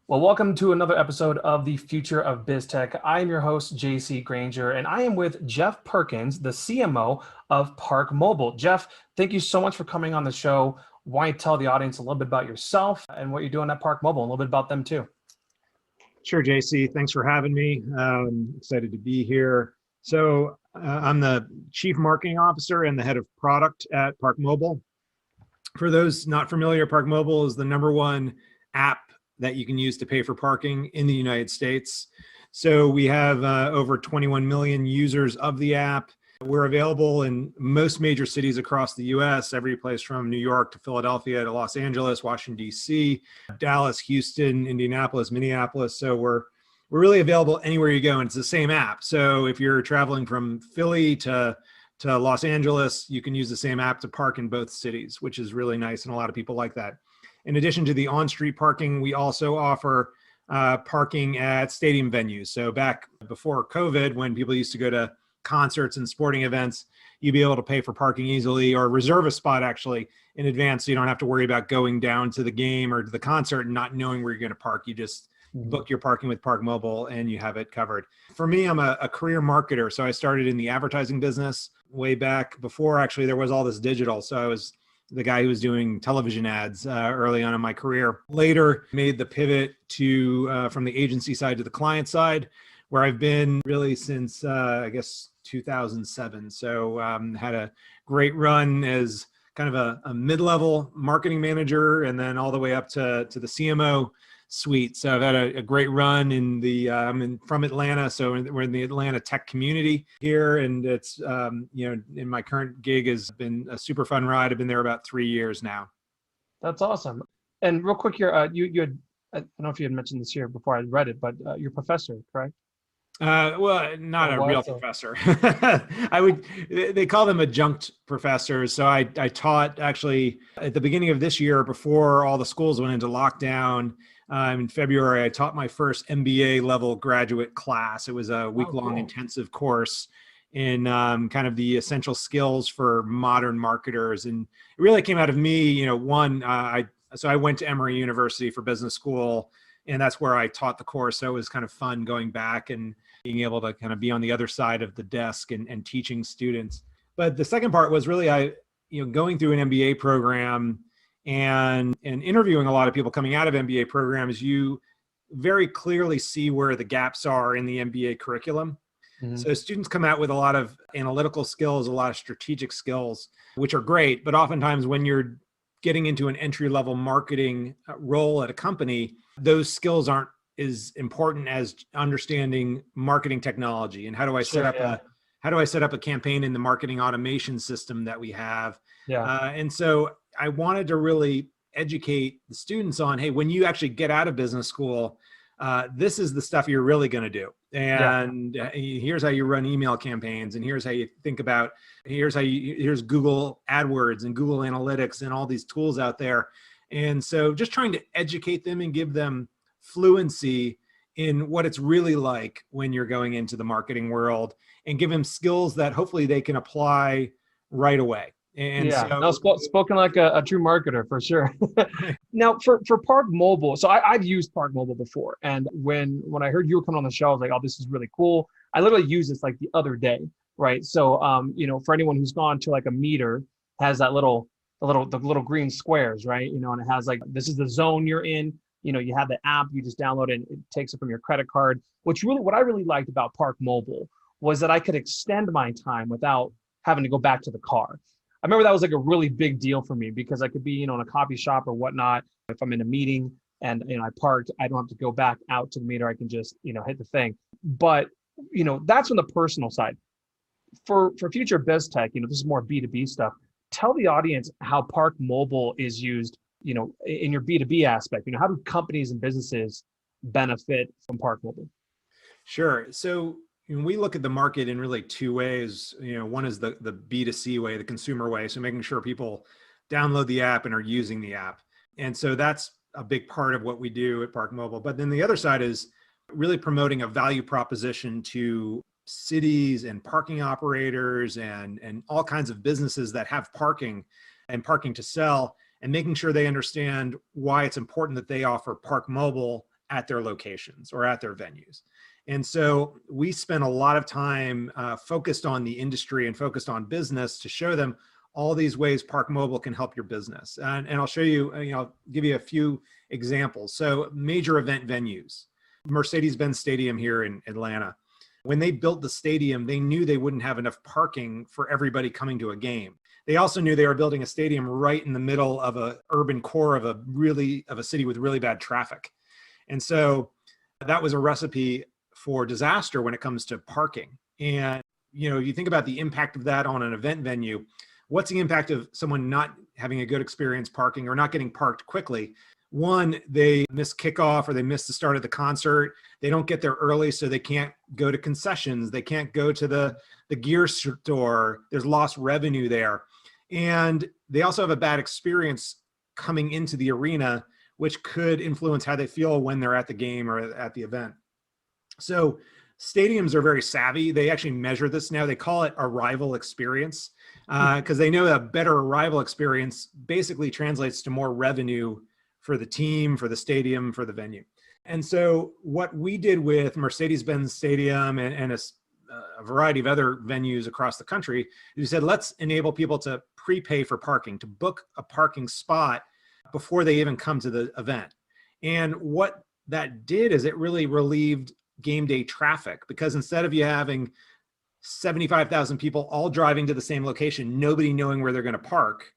Well, welcome to another episode of the Future of BizTech. I am your host, JC Granger, and I am with Jeff Perkins, the CMO of ParkMobile. Jeff, thank you so much for coming on the show. Why don't you tell the audience a little bit about yourself and what you're doing at ParkMobile, and a little bit about them too. Sure, JC. Thanks for having me. Excited to be here. I'm the Chief Marketing Officer and the Head of Product at ParkMobile. For those not familiar, ParkMobile is the #1 app that you can use to pay for parking in the United States. So we have over 21 million users of the app. We're available in most major cities across the US, every place from New York to Philadelphia to Los Angeles, Washington, DC, Dallas, Houston, Indianapolis, Minneapolis. So we're really available anywhere you go, and it's the same app. So if you're traveling from Philly to Los Angeles, you can use the same app to park in both cities, which is really nice, and a lot of people like that. In addition to the on-street parking, we also offer parking at stadium venues. So back before COVID, when people used to go to concerts and sporting events, you'd be able to pay for parking easily or reserve a spot actually in advance, so you don't have to worry about going down to the game or to the concert and not knowing where you're going to park. You just book your parking with ParkMobile and you have it covered. For me, I'm a career marketer. So I started in the advertising business way back before actually there was all this digital. So I was the guy who was doing television ads early on in my career. Later made the pivot to from the agency side to the client side, where I've been really since I guess 2007. So had a great run as kind of a mid-level marketing manager, and then all the way up to the CMO suite. So I've had a great run in the, from Atlanta. So we're in the Atlanta tech community here. And it's, in my current gig has been a super fun ride. I've been there about 3 years now. That's awesome. And real quick here, you had, I don't know if you had mentioned this here before I read it, but you're a professor, correct? Well, not a real professor. They call them adjunct professors. So I taught actually at the beginning of this year, before all the schools went into lockdown. In February, I taught my first MBA level graduate class. It was a week-long intensive course in kind of the essential skills for modern marketers. And it really came out of me, so I went to Emory University for business school, and that's where I taught the course. So it was kind of fun going back and being able to kind of be on the other side of the desk and teaching students. But the second part was really going through an MBA program and interviewing a lot of people coming out of MBA programs. You very clearly see where the gaps are in the MBA curriculum. Mm-hmm. So students come out with a lot of analytical skills, a lot of strategic skills, which are great. But oftentimes when you're getting into an entry-level marketing role at a company, those skills aren't as important as understanding marketing technology and how do I set up a campaign in the marketing automation system that we have. And so I wanted to really educate the students on, hey, when you actually get out of business school, this is the stuff you're really going to do. And here's how you run email campaigns. And here's how you think about, here's Google AdWords and Google Analytics and all these tools out there. And so just trying to educate them and give them fluency in what it's really like when you're going into the marketing world, and give them skills that hopefully they can apply right away. And spoken like a true marketer for sure. Now for ParkMobile, so I've used ParkMobile before, and when I heard you were coming on the show, I was like, oh, this is really cool. I literally used this like the other day, right? So for anyone who's gone to like a meter, has that the little green squares, right? And it has like, this is the zone you're in. You have the app, you just download it, and it takes it from your credit card. What I really liked about ParkMobile was that I could extend my time without having to go back to the car. I remember that was like a really big deal for me, because I could be, in a coffee shop or whatnot. If I'm in a meeting and, I parked, I don't have to go back out to the meter. I can just, hit the thing. But, that's on the personal side. For Future BizTech, this is more B2B stuff. Tell the audience how ParkMobile is used, in your B2B aspect. How do companies and businesses benefit from ParkMobile? Sure. So we look at the market in really two ways. One is the B2C way, the consumer way. So making sure people download the app and are using the app. And so that's a big part of what we do at ParkMobile. But then the other side is really promoting a value proposition to cities and parking operators and all kinds of businesses that have parking and parking to sell, and making sure they understand why it's important that they offer ParkMobile at their locations or at their venues. And so we spent a lot of time focused on the industry and focused on business to show them all these ways ParkMobile can help your business. And I'll show you, I'll give you a few examples. So major event venues, Mercedes-Benz Stadium here in Atlanta. When they built the stadium, they knew they wouldn't have enough parking for everybody coming to a game. They also knew they were building a stadium right in the middle of an urban core of a city with really bad traffic. And so that was a recipe for disaster when it comes to parking. And, you think about the impact of that on an event venue. What's the impact of someone not having a good experience parking or not getting parked quickly? One, they miss kickoff or they miss the start of the concert. They don't get there early, so they can't go to concessions. They can't go to the gear store. There's lost revenue there. And they also have a bad experience coming into the arena, which could influence how they feel when they're at the game or at the event. So stadiums are very savvy. They actually measure this now. They call it arrival experience because they know a better arrival experience basically translates to more revenue for the team, for the stadium, for the venue. And so what we did with Mercedes-Benz Stadium and a variety of other venues across the country is we said, let's enable people to prepay for parking, to book a parking spot before they even come to the event. And what that did is it really relieved game day traffic, because instead of you having 75,000 people all driving to the same location, nobody knowing where they're going to park,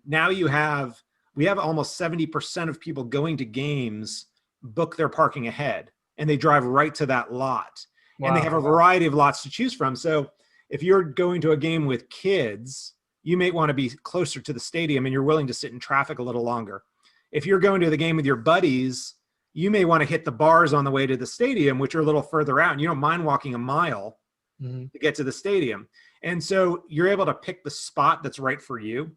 now we have almost 70% of people going to games book their parking ahead, and they drive right to that lot. Wow. And they have a variety of lots to choose from. So if you're going to a game with kids, you may want to be closer to the stadium and you're willing to sit in traffic a little longer. If you're going to the game with your buddies, you may want to hit the bars on the way to the stadium, which are a little further out, and you don't mind walking a mile to get to the stadium. And so you're able to pick the spot that's right for you,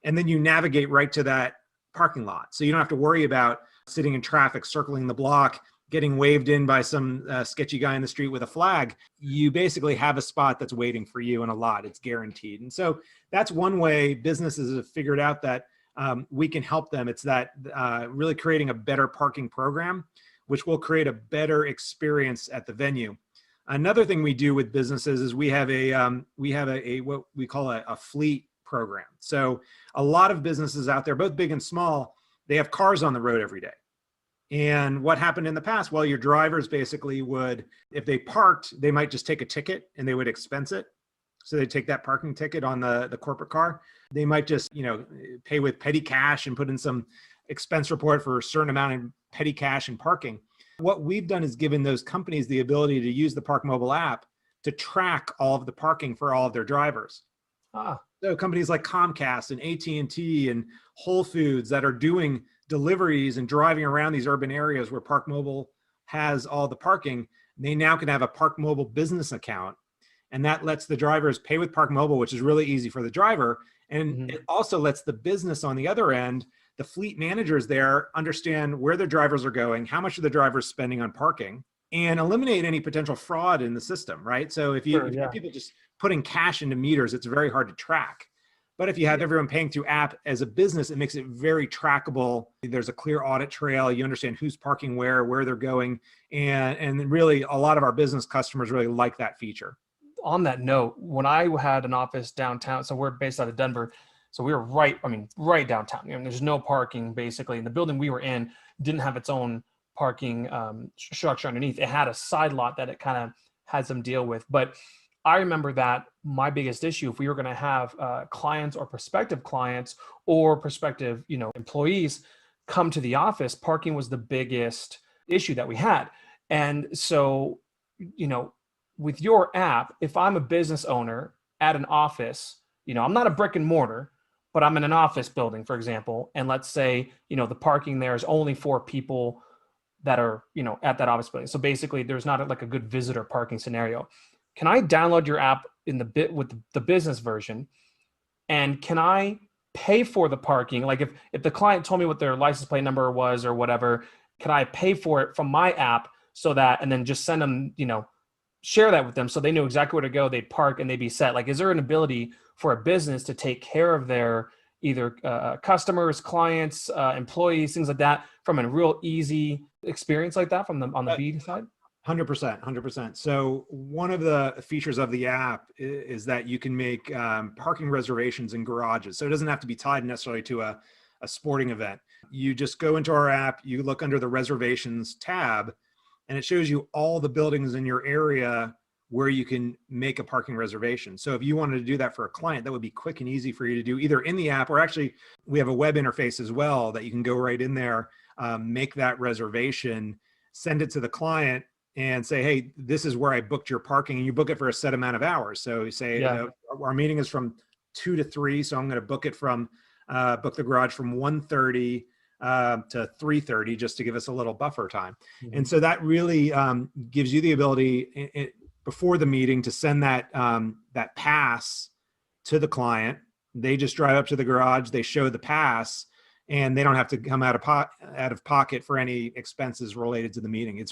and then you navigate right to that parking lot. So you don't have to worry about sitting in traffic, circling the block, getting waved in by some sketchy guy in the street with a flag. You basically have a spot that's waiting for you in a lot. It's guaranteed. And so that's one way businesses have figured out that we can help them. It's that really creating a better parking program, which will create a better experience at the venue. Another thing we do with businesses is we have a what we call a fleet program. So a lot of businesses out there, both big and small, they have cars on the road every day. And what happened in the past? Well, your drivers basically would, if they parked, they might just take a ticket and they would expense it. So they take that parking ticket on the corporate car. They might just, pay with petty cash and put in some expense report for a certain amount of petty cash and parking. What we've done is given those companies the ability to use the ParkMobile app to track all of the parking for all of their drivers. So companies like Comcast and AT&T and Whole Foods that are doing deliveries and driving around these urban areas where ParkMobile has all the parking, they now can have a ParkMobile business account. And that lets the drivers pay with ParkMobile, which is really easy for the driver. And it also lets the business on the other end, the fleet managers there, understand where their drivers are going, how much are the drivers spending on parking, and eliminate any potential fraud in the system, right? So if you have people just putting cash into meters, it's very hard to track. But if you have everyone paying through app as a business, it makes it very trackable. There's a clear audit trail. You understand who's parking where they're going. And really, a lot of our business customers really like that feature. On that note, when I had an office downtown, so we're based out of Denver, so we were right downtown. There's no parking basically. And the building we were in didn't have its own parking structure underneath. It had a side lot that it kind of had some deal with. But I remember that my biggest issue, if we were going to have clients or prospective clients or prospective, employees come to the office, parking was the biggest issue that we had. And so, with your app, if I'm a business owner at an office, I'm not a brick and mortar, but I'm in an office building, for example, and let's say, the parking there is only for people that are, at that office building. So basically there's not like a good visitor parking scenario. Can I download your app in with the business version? And can I pay for the parking? Like if the client told me what their license plate number was or whatever, can I pay for it from my app so that, and then just send them, share that with them so they know exactly where to go, they'd park and they'd be set? Like, is there an ability for a business to take care of their either customers, clients, employees, things like that from a real easy experience like that from on the B side? 100%, 100%. So one of the features of the app is that you can make parking reservations in garages. So it doesn't have to be tied necessarily to a sporting event. You just go into our app, you look under the reservations tab, and it shows you all the buildings in your area where you can make a parking reservation. So if you wanted to do that for a client, that would be quick and easy for you to do either in the app, or actually we have a web interface as well that you can go right in there, make that reservation, send it to the client and say, hey, this is where I booked your parking, and you book it for a set amount of hours. So you say, our meeting is from 2 to 3. So I'm going to book it from, book the garage from 1:30 to 3:30, just to give us a little buffer time. Mm-hmm. And so that really gives you the ability before the meeting to send that that pass to the client. They just drive up to the garage, they show the pass, and they don't have to come out of pocket for any expenses related to the meeting.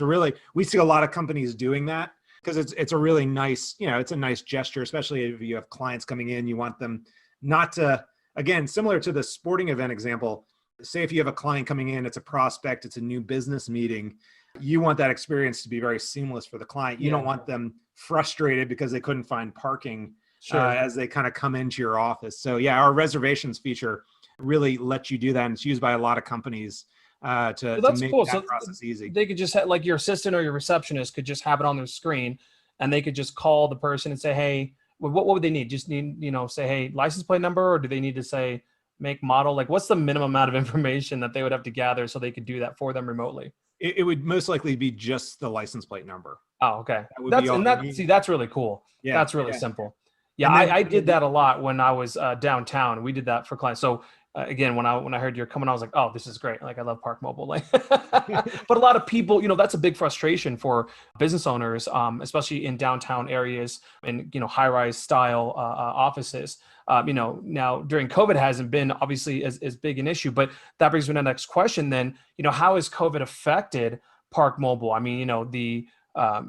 We see a lot of companies doing that because it's a really nice, it's a nice gesture, especially if you have clients coming in, you want them not to, again, similar to the sporting event example, say if you have a client coming in, it's a prospect, it's a new business meeting, you want that experience to be very seamless for the client. You don't want them frustrated because they couldn't find parking as they kind of come into your office. So yeah, our reservations feature really lets you do that, and it's used by a lot of companies to make that process easy. They could just have, like, your assistant or your receptionist could just have it on their screen, and they could just call the person and say, hey, what would they need? Just need, say, hey, license plate number, or do they need to say make, model? Like, what's the minimum amount of information that they would have to gather so they could do that for them remotely? It would most likely be just the license plate number. Oh, okay. That's really cool. Yeah, that's really simple. Yeah, I did that a lot when I was downtown. We did that for clients. So again, when I heard you're coming, I was like, oh, this is great. Like, I love ParkMobile. Like, but a lot of people, that's a big frustration for business owners, especially in downtown areas and high-rise style offices. Now during COVID hasn't been obviously as big an issue, but that brings me to the next question. Then, how has COVID affected ParkMobile? I mean,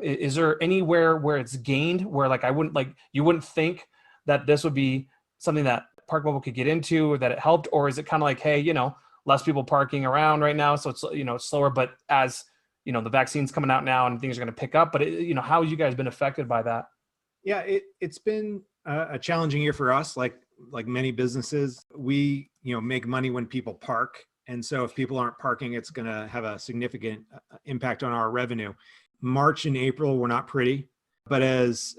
is there anywhere where it's gained, where you wouldn't think that this would be something that ParkMobile could get into, or that it helped? Or is it kind of like, hey, less people parking around right now, so it's, it's slower, but as the vaccine's coming out now and things are going to pick up, but how have you guys been affected by that? Yeah, it's been a challenging year for us. Like many businesses, we make money when people park, and so if people aren't parking, it's going to have a significant impact on our revenue. March and April were not pretty, but as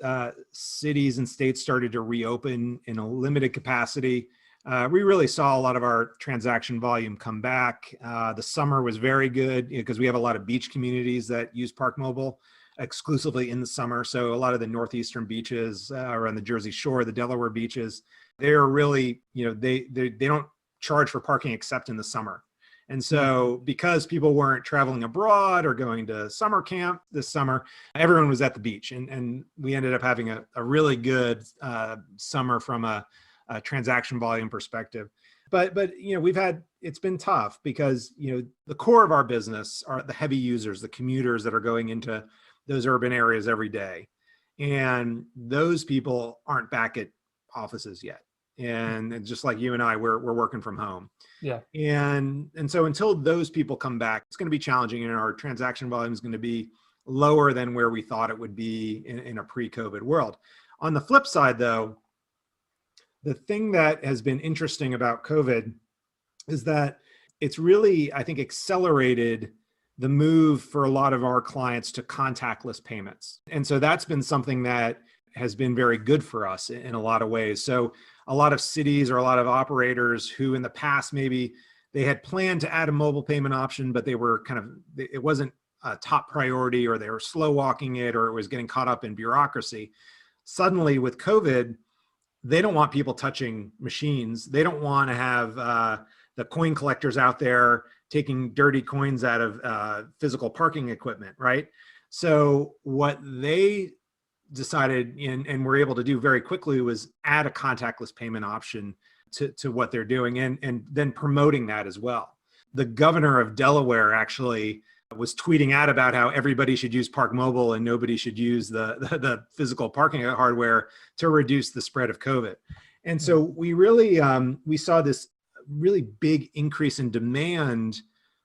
cities and states started to reopen in a limited capacity, we really saw a lot of our transaction volume come back. The summer was very good because we have a lot of beach communities that use ParkMobile exclusively in the summer. So a lot of the northeastern beaches around the Jersey Shore, the Delaware beaches, they're really, they don't charge for parking except in the summer. And so because people weren't traveling abroad or going to summer camp this summer, everyone was at the beach. And we ended up having a really good summer from a transaction volume perspective. But it's been tough because, the core of our business are the heavy users, the commuters that are going into those urban areas every day. And those people aren't back at offices yet. And just like you and I, we're working from home. Yeah. And so until those people come back, it's going to be challenging, and our transaction volume is going to be lower than where we thought it would be in a pre-COVID world. On the flip side, though, the thing that has been interesting about COVID is that it's really, I think, accelerated the move for a lot of our clients to contactless payments. And so that's been something that has been very good for us in a lot of ways. So a lot of cities or a lot of operators who in the past, maybe they had planned to add a mobile payment option, but they were it wasn't a top priority, or they were slow walking it, or it was getting caught up in bureaucracy. Suddenly with COVID, they don't want people touching machines. They don't want to have the coin collectors out there taking dirty coins out of physical parking equipment, right? So what they decided and were able to do very quickly was add a contactless payment option to what they're doing, and then promoting that as well. The governor of Delaware actually was tweeting out about how everybody should use ParkMobile and nobody should use the physical parking hardware to reduce the spread of COVID. And so we really we saw this really big increase in demand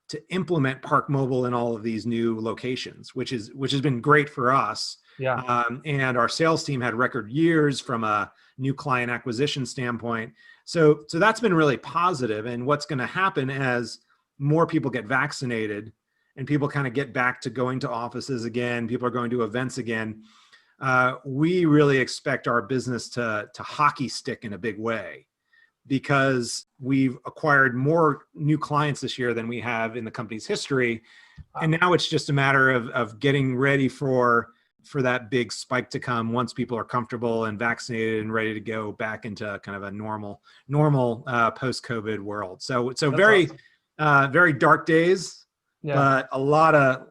to implement ParkMobile in all of these new locations, which has been great for us. Yeah. And our sales team had record years from a new client acquisition standpoint. So that's been really positive. And what's going to happen as more people get vaccinated and people kind of get back to going to offices again, people are going to events again, we really expect our business to hockey stick in a big way, because we've acquired more new clients this year than we have in the company's history. And now it's just a matter of getting ready for that big spike to come once people are comfortable and vaccinated and ready to go back into kind of a normal post-COVID world. So That's very, awesome. very dark days, Yeah. but a lot of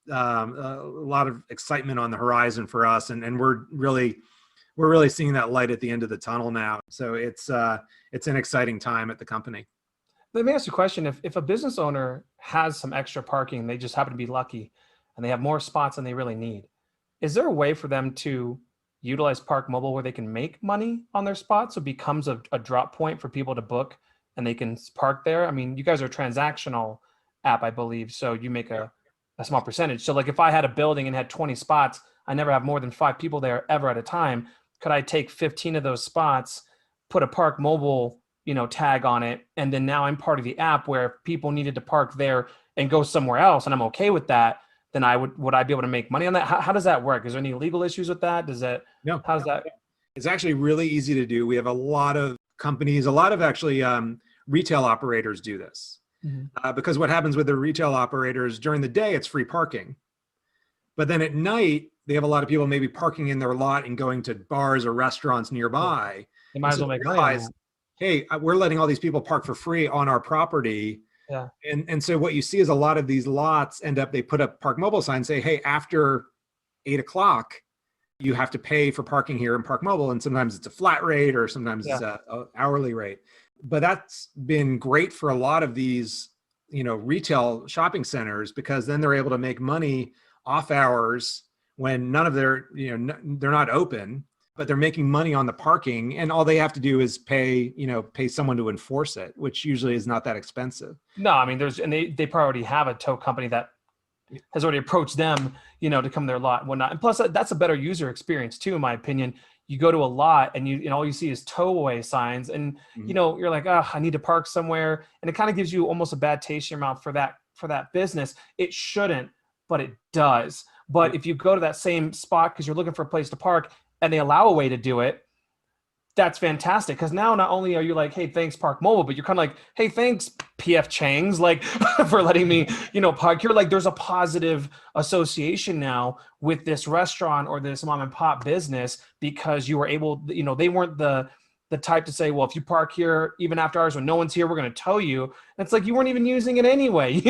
a lot of excitement on the horizon for us. And we're really seeing that light at the end of the tunnel now. So it's an exciting time at the company. Let me ask you a question. If a business owner has some extra parking, they just happen to be lucky and they have more spots than they really need, is there a way for them to utilize ParkMobile where they can make money on their spots? So it becomes a drop point for people to book and they can park there? I mean, you guys are a transactional app, I believe. So you make a small percentage. So like if I had a building and had 20 spots, I never have more than 5 people there ever at a time. Could I take 15 of those spots, put a ParkMobile, tag on it, and then now I'm part of the app where if people needed to park there and go somewhere else, and I'm okay with that, then would I be able to make money on that? How does that work? Is there any legal issues with that? No. How does that? It's actually really easy to do. We have a lot of companies, a lot of actually retail operators do this. Mm-hmm. Because what happens with the retail operators, during the day, it's free parking. But then at night, they have a lot of people maybe parking in their lot and going to bars or restaurants nearby. They might as well make money on that. Hey, we're letting all these people park for free on our property. Yeah. And so what you see is a lot of these lots they put up ParkMobile signs, say, hey, after 8 o'clock, you have to pay for parking here in ParkMobile. And sometimes it's a flat rate or sometimes it's a hourly rate. But that's been great for a lot of these, retail shopping centers, because then they're able to make money off hours when none of their, they're not open, but they're making money on the parking, and all they have to do is pay someone to enforce it, which usually is not that expensive. No, I mean, they probably already have a tow company that has already approached them, to come to their lot and whatnot. And plus that's a better user experience too, in my opinion. You go to a lot and all you see is tow away signs, and you're like, oh, I need to park somewhere. And it kind of gives you almost a bad taste in your mouth for that business. It shouldn't, but it does. But if you go to that same spot because you're looking for a place to park and they allow a way to do it, that's fantastic. Because now not only are you like, hey, thanks ParkMobile, but you're kind of like, hey, thanks PF Chang's, like for letting me, park here. Like there's a positive association now with this restaurant or this mom and pop business, because you were able, they weren't the type to say, well, if you park here even after hours when no one's here, we're going to tow you. And it's like, you weren't even using it anyway,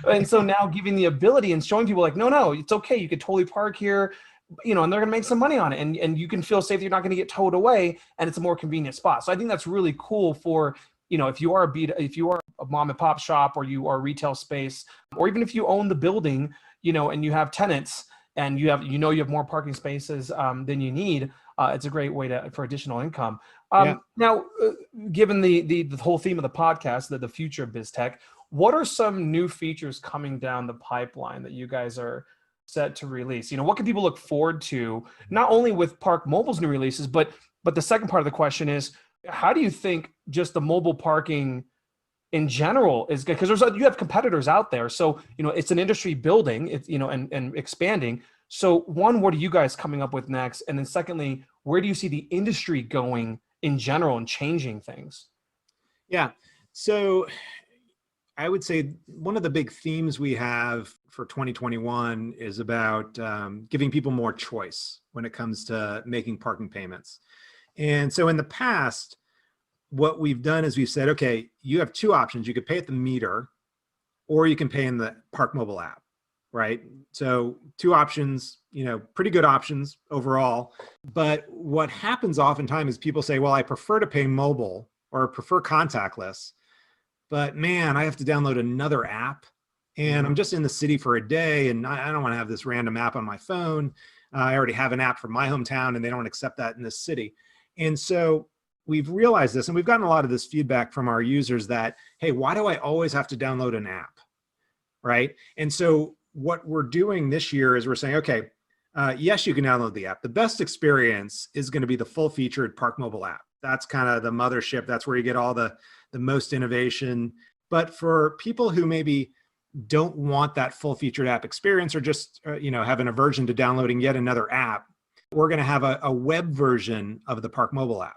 And so now giving the ability and showing people like, no, it's okay. You could totally park here, and they're going to make some money on it. And you can feel safe that you're not going to get towed away, and it's a more convenient spot. So I think that's really cool for, if you are a mom and pop shop, or you are a retail space, or even if you own the building, and you have tenants and you have more parking spaces than you need, it's a great way for additional income. Now, given the whole theme of the podcast, the future of BizTech, what are some new features coming down the pipeline that you guys are set to release? What can people look forward to, not only with ParkMobile's new releases, but the second part of the question is, how do you think just the mobile parking in general is good? Because you have competitors out there. So, it's an industry building, it's, and expanding. So one, what are you guys coming up with next? And then secondly, where do you see the industry going in general and changing things? Yeah. So I would say one of the big themes we have for 2021 is about giving people more choice when it comes to making parking payments. And so in the past, what we've done is we've said, okay, you have 2 options. You could pay at the meter, or you can pay in the ParkMobile app, right? So 2 options, pretty good options overall. But what happens oftentimes is people say, well, I prefer to pay mobile or prefer contactless, but man, I have to download another app, and I'm just in the city for a day, and I don't want to have this random app on my phone. I already have an app from my hometown, and they don't accept that in this city. And so we've realized this, and we've gotten a lot of this feedback from our users that, hey, why do I always have to download an app? right? And so what we're doing this year is we're saying, okay, yes, you can download the app. The best experience is going to be the full featured ParkMobile app. That's kind of the mothership. That's where you get all the most innovation. But for people who maybe don't want that full featured app experience, or just have an aversion to downloading yet another app, we're going to have a web version of the ParkMobile app.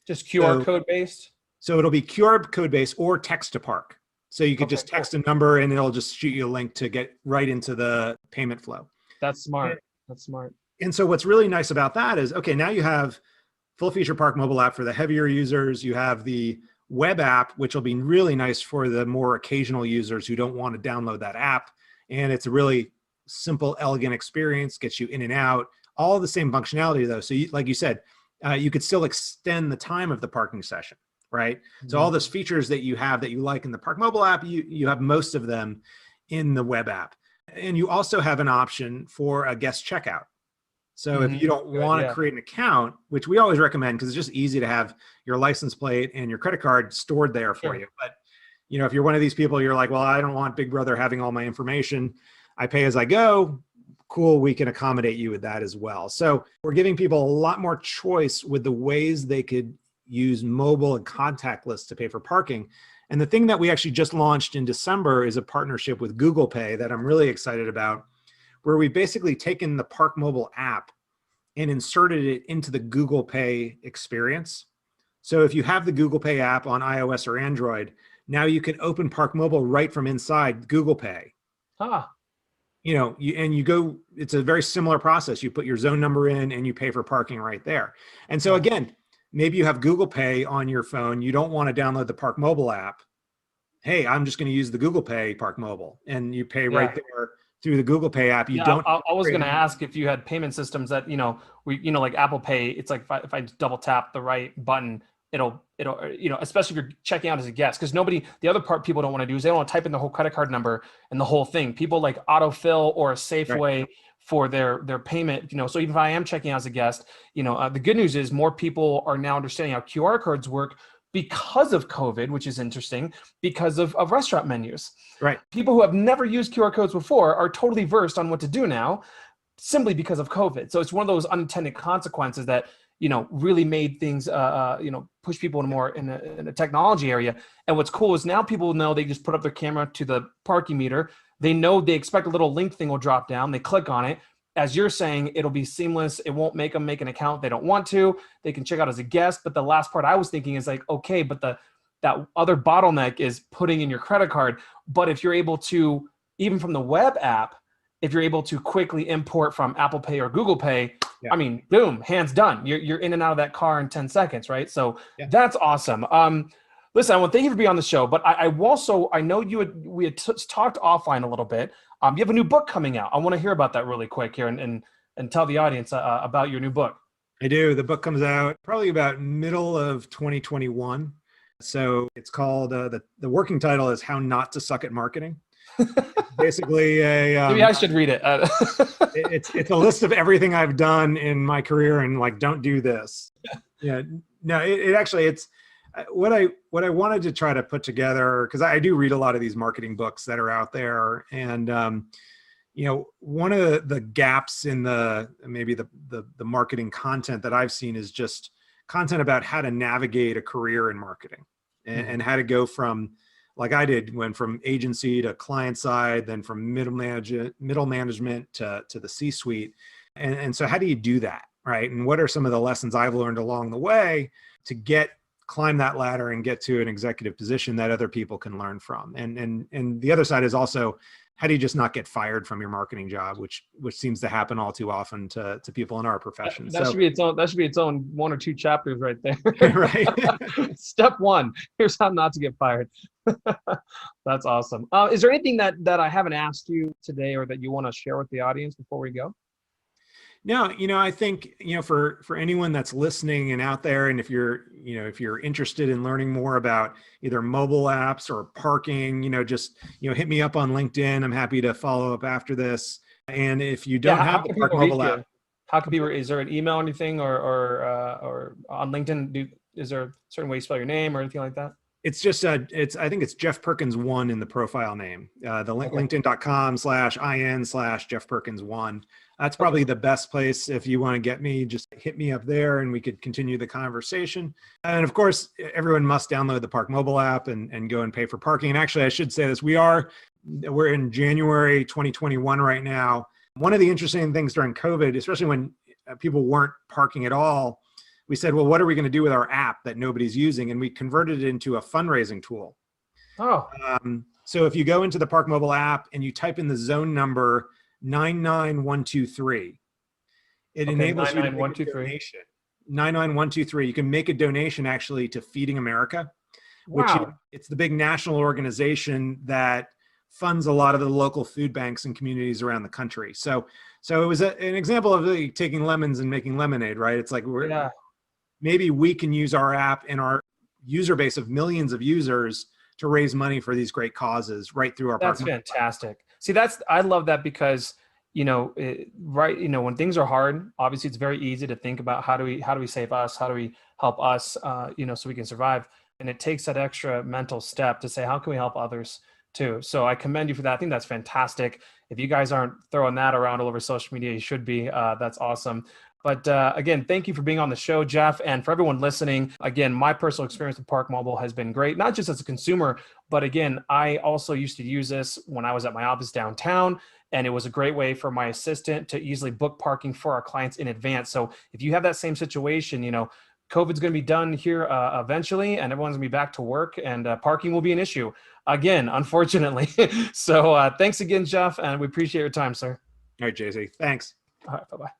Just QR code based? So it'll be QR code based or text to park. So you could just text a number and it'll just shoot you a link to get right into the payment flow. That's smart. That's smart. And so what's really nice about that is, okay, now you have full feature ParkMobile app for the heavier users. You have the web app, which will be really nice for the more occasional users who don't want to download that app. And it's a really simple, elegant experience, gets you in and out, all the same functionality though. So like you said, you could still extend the time of the parking session, right? Mm-hmm. So all those features that you have that you like in the ParkMobile app, you have most of them in the web app. And you also have an option for a guest checkout. So if you don't want to create an account, which we always recommend because it's just easy to have your license plate and your credit card stored there for you. But if you're one of these people, you're like, well, I don't want Big Brother having all my information. I pay as I go. Cool, we can accommodate you with that as well. So we're giving people a lot more choice with the ways they could use mobile and contactless to pay for parking. And the thing that we actually just launched in December is a partnership with Google Pay that I'm really excited about, where we basically taken the ParkMobile app and inserted it into the Google Pay experience. So if you have the Google Pay app on iOS or Android, now you can open ParkMobile right from inside Google Pay. It's a very similar process. You put your zone number in and you pay for parking right there. And so again, maybe you have Google Pay on your phone. You don't want to download the ParkMobile app. Hey, I'm just going to use the Google Pay ParkMobile, and you pay right there through the Google Pay app. I was going to ask if you had payment systems that, like Apple Pay, it's like if I double tap the right button, it'll, especially if you're checking out as a guest, because the other part people don't want to do is they don't want to type in the whole credit card number and the whole thing. People like autofill or a Safeway for their payment, so even if I am checking out as a guest, the good news is more people are now understanding how QR codes work because of COVID, which is interesting, because of restaurant menus. Right. People who have never used QR codes before are totally versed on what to do now, simply because of COVID. So it's one of those unintended consequences that, really made things, push people in a technology area. And what's cool is now people know they just put up their camera to the parking meter. They know they expect a little link thing will drop down. They click on it. As you're saying, it'll be seamless. It won't make them make an account they don't want to. They can check out as a guest. But the last part I was thinking is like, okay, but that other bottleneck is putting in your credit card. But if you're able to, even from the web app, if you're able to quickly import from Apple Pay or Google Pay, I mean, boom, hands done. You're in and out of that car in 10 seconds, right? So that's awesome. Listen, I want to thank you for being on the show, but I know we had talked offline a little bit. You have a new book coming out. I want to hear about that really quick here and tell the audience about your new book. I do. The book comes out probably about middle of 2021. So it's called, the working title is How Not to Suck at Marketing. Basically maybe I should read it. It's a list of everything I've done in my career and like, don't do this. No, it's what I wanted to try to put together, because I do read a lot of these marketing books that are out there, and one of the gaps in the marketing content that I've seen is just content about how to navigate a career in marketing and how to go from, like I did, went from agency to client side, then from middle management to the C-suite. And so how do you do that, right? And what are some of the lessons I've learned along the way to climb that ladder and get to an executive position that other people can learn from? And the other side is also, how do you just not get fired from your marketing job, which seems to happen all too often to people in our profession. That should be its own 1 or 2 chapters right there. Right. Step 1, here's how not to get fired. That's awesome. Is there anything that I haven't asked you today or that you want to share with the audience before we go? No, I think, for anyone that's listening and out there, and if you're interested in learning more about either mobile apps or parking, just, hit me up on LinkedIn. I'm happy to follow up after this. And if you don't have the ParkMobile app, how can people, is there an email or anything or on LinkedIn? Is there a certain way you spell your name or anything like that? It's just I think it's Jeff Perkins 1 in the profile name. The Okay. LinkedIn.com/IN/Jeff Perkins 1. That's probably the best place if you want to get me. Just hit me up there, and we could continue the conversation. And of course, everyone must download the ParkMobile app and go and pay for parking. And actually, I should say this: we're in January 2021 right now. One of the interesting things during COVID, especially when people weren't parking at all, we said, well, what are we going to do with our app that nobody's using? And we converted it into a fundraising tool. Oh, So if you go into the ParkMobile app and you type in the zone number 99123, it enables you to make a donation. 99123. You can make a donation actually to Feeding America, which it's the big national organization that funds a lot of the local food banks and communities around the country. So it was an example of like taking lemons and making lemonade, right? It's like maybe we can use our app and our user base of millions of users to raise money for these great causes right through our. That's fantastic. See, I love that because, when things are hard, obviously it's very easy to think about how do we save us? How do we help us, so we can survive? And it takes that extra mental step to say, how can we help others too? So I commend you for that. I think that's fantastic. If you guys aren't throwing that around all over social media, you should be. That's awesome. But again, thank you for being on the show, Jeff. And for everyone listening, again, my personal experience with ParkMobile has been great, not just as a consumer, but again, I also used to use this when I was at my office downtown. And it was a great way for my assistant to easily book parking for our clients in advance. So if you have that same situation, COVID's going to be done here eventually, and everyone's going to be back to work, and parking will be an issue again, unfortunately. So thanks again, Jeff, and we appreciate your time, sir. All right, JC. Thanks. All right, bye-bye.